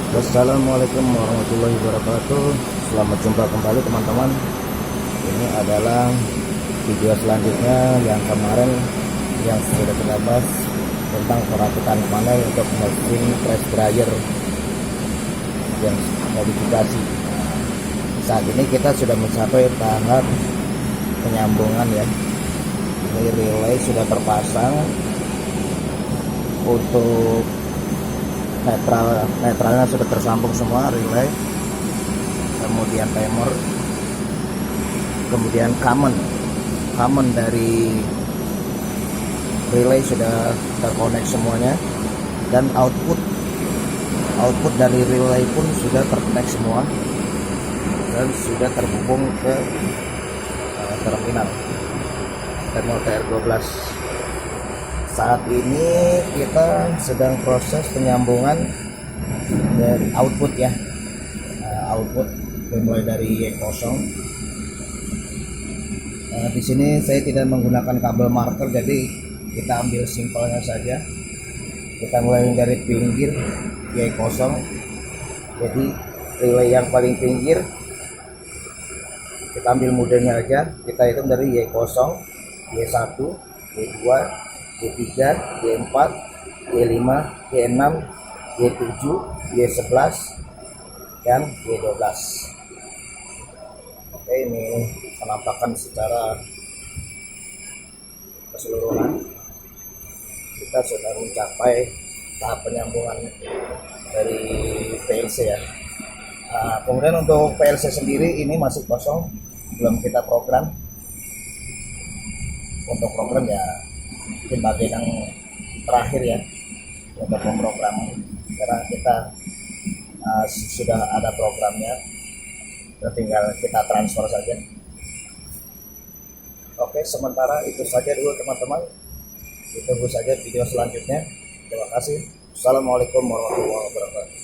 Assalamualaikum warahmatullahi wabarakatuh. Selamat jumpa kembali teman-teman. Ini adalah video selanjutnya yang kemarin yang sudah kita bahas tentang perakitan panel untuk mesin press dryer yang modifikasi. Saat ini kita sudah mencapai tahap penyambungan ya. Ini relay sudah terpasang. Untuk netralnya sudah tersambung semua, relay, kemudian timer, kemudian common dari relay sudah terkonek semuanya, dan output dari relay pun sudah terkonek semua dan sudah terhubung ke terminal TR12. Saat ini kita sedang proses penyambungan dan output ya, output dimulai dari Y0. Di sini saya tidak menggunakan kabel marker, jadi kita ambil simpelnya saja. Kita mulai dari pinggir Y0, jadi relay yang paling pinggir kita ambil modelnya aja. Kita hitung dari Y0, Y1, Y2, Y3, Y4, Y5, Y6, Y7, Y11, dan Y12. Oke, ini penampakan secara keseluruhan. Kita sudah mencapai tahap penyambungan dari PLC ya. Nah, kemudian untuk PLC sendiri ini masih kosong, belum kita program. Untuk program ya mungkin bagian yang terakhir ya untuk memprogram, karena kita sudah ada programnya, tinggal kita transfer saja. Oke, sementara itu saja dulu teman-teman, ditunggu saja video selanjutnya. Terima kasih. Assalamualaikum warahmatullahi wabarakatuh.